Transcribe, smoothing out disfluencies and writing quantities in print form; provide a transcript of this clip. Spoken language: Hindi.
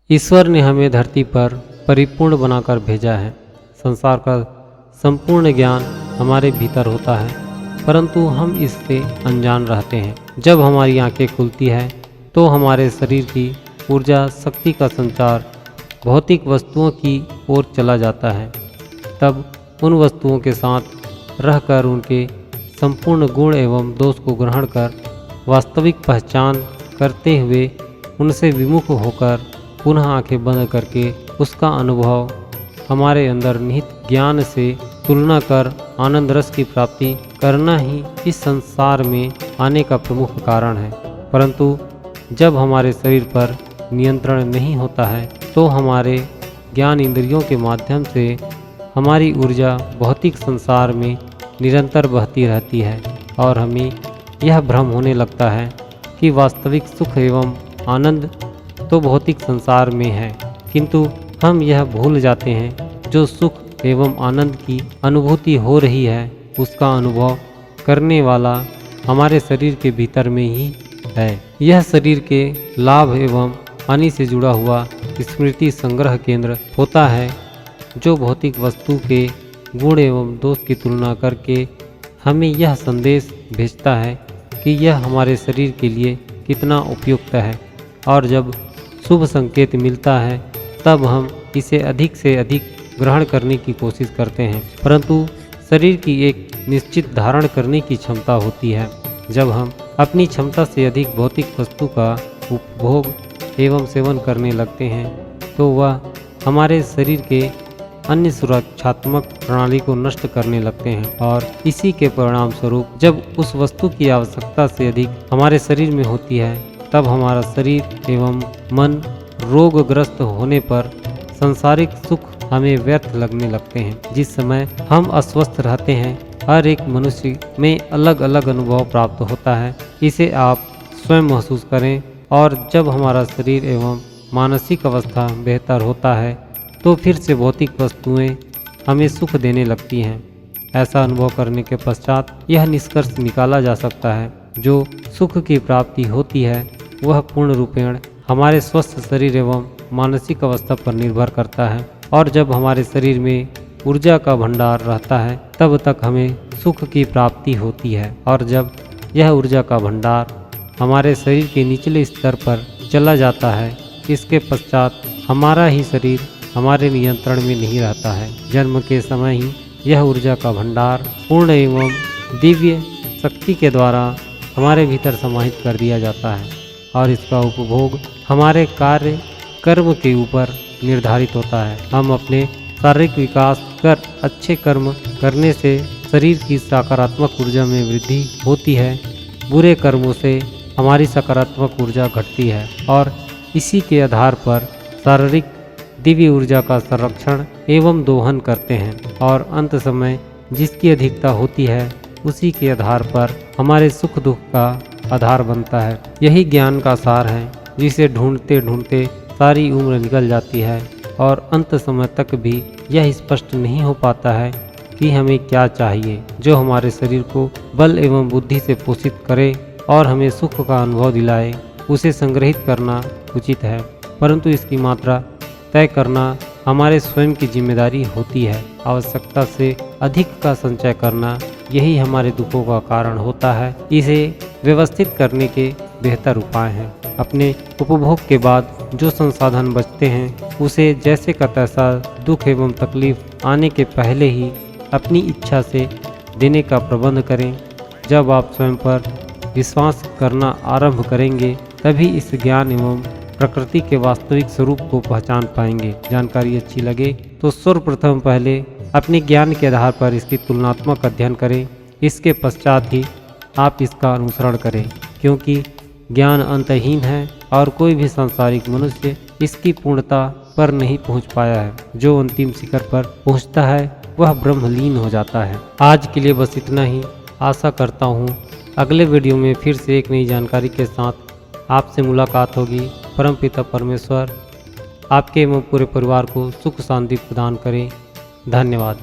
ईश्वर ने हमें धरती पर परिपूर्ण बनाकर भेजा है। संसार का संपूर्ण ज्ञान हमारे भीतर होता है, परंतु हम इससे अनजान रहते हैं। जब हमारी आंखें खुलती है तो हमारे शरीर की ऊर्जा शक्ति का संचार भौतिक वस्तुओं की ओर चला जाता है। तब उन वस्तुओं के साथ रहकर उनके संपूर्ण गुण एवं दोष को ग्रहण कर वास्तविक पहचान करते हुए उनसे विमुख होकर पुनः आंखें बंद करके उसका अनुभव हमारे अंदर निहित ज्ञान से तुलना कर आनंद रस की प्राप्ति करना ही इस संसार में आने का प्रमुख कारण है। परंतु जब हमारे शरीर पर नियंत्रण नहीं होता है तो हमारे ज्ञान इंद्रियों के माध्यम से हमारी ऊर्जा भौतिक संसार में निरंतर बहती रहती है और हमें यह भ्रम होने लगता है कि वास्तविक सुख एवं आनंद तो भौतिक संसार में है, किंतु हम यह भूल जाते हैं जो सुख एवं आनंद की अनुभूति हो रही है उसका अनुभव करने वाला हमारे शरीर के भीतर में ही है। यह शरीर के लाभ एवं हानि से जुड़ा हुआ स्मृति संग्रह केंद्र होता है, जो भौतिक वस्तु के गुण एवं दोष की तुलना करके हमें यह संदेश भेजता है कि यह हमारे शरीर के लिए कितना उपयुक्त है, और जब शुभ संकेत मिलता है तब हम इसे अधिक से अधिक ग्रहण करने की कोशिश करते हैं। परंतु शरीर की एक निश्चित धारण करने की क्षमता होती है। जब हम अपनी क्षमता से अधिक भौतिक वस्तु का उपभोग एवं सेवन करने लगते हैं तो वह हमारे शरीर के अन्य सुरक्षात्मक प्रणाली को नष्ट करने लगते हैं, और इसी के परिणाम स्वरूप जब उस वस्तु की आवश्यकता से अधिक हमारे शरीर में होती है तब हमारा शरीर एवं मन रोगग्रस्त होने पर सांसारिक सुख हमें व्यर्थ लगने लगते हैं। जिस समय हम अस्वस्थ रहते हैं हर एक मनुष्य में अलग अलग अनुभव प्राप्त होता है, इसे आप स्वयं महसूस करें। और जब हमारा शरीर एवं मानसिक अवस्था बेहतर होता है तो फिर से भौतिक वस्तुएं हमें सुख देने लगती हैं। ऐसा अनुभव करने के पश्चात यह निष्कर्ष निकाला जा सकता है जो सुख की प्राप्ति होती है वह पूर्ण रूपेण हमारे स्वस्थ शरीर एवं मानसिक अवस्था पर निर्भर करता है, और जब हमारे शरीर में ऊर्जा का भंडार रहता है तब तक हमें सुख की प्राप्ति होती है, और जब यह ऊर्जा का भंडार हमारे शरीर के निचले स्तर पर चला जाता है इसके पश्चात हमारा ही शरीर हमारे नियंत्रण में नहीं रहता है। जन्म के समय ही यह ऊर्जा का भंडार पूर्ण एवं दिव्य शक्ति के द्वारा हमारे भीतर समाहित कर दिया जाता है, और इसका उपभोग हमारे कार्य कर्म के ऊपर निर्धारित होता है। हम अपने शारीरिक विकास कर अच्छे कर्म करने से शरीर की सकारात्मक ऊर्जा में वृद्धि होती है, बुरे कर्मों से हमारी सकारात्मक ऊर्जा घटती है, और इसी के आधार पर शारीरिक दिव्य ऊर्जा का संरक्षण एवं दोहन करते हैं, और अंत समय जिसकी अधिकता होती है उसी के आधार पर हमारे सुख दुख का आधार बनता है। यही ज्ञान का सार है जिसे ढूंढते ढूंढते सारी उम्र निकल जाती है, और अंत समय तक भी यह स्पष्ट नहीं हो पाता है कि हमें क्या चाहिए जो हमारे शरीर को बल एवं बुद्धि से पोषित करे और हमें सुख का अनुभव दिलाए। उसे संग्रहित करना उचित है, परंतु इसकी मात्रा तय करना हमारे स्वयं की जिम्मेदारी होती है। आवश्यकता से अधिक का संचय करना यही हमारे दुखों का कारण होता है। इसे व्यवस्थित करने के बेहतर उपाय हैं। अपने उपभोग के बाद जो संसाधन बचते हैं उसे जैसे का तैसा दुख एवं तकलीफ आने के पहले ही अपनी इच्छा से देने का प्रबंध करें। जब आप स्वयं पर विश्वास करना आरंभ करेंगे तभी इस ज्ञान एवं प्रकृति के वास्तविक स्वरूप को पहचान पाएंगे। जानकारी अच्छी लगे तो सर्वप्रथम पहले अपने ज्ञान के आधार पर इसकी तुलनात्मक अध्ययन करें, इसके पश्चात ही आप इसका अनुसरण करें, क्योंकि ज्ञान अंतहीन है और कोई भी सांसारिक मनुष्य इसकी पूर्णता पर नहीं पहुंच पाया है। जो अंतिम शिखर पर पहुंचता है वह ब्रह्मलीन हो जाता है। आज के लिए बस इतना ही। आशा करता हूँ अगले वीडियो में फिर से एक नई जानकारी के साथ आपसे मुलाकात होगी। परमपिता परमेश्वर आपके एवं पूरे परिवार को सुख शांति प्रदान करें। धन्यवाद।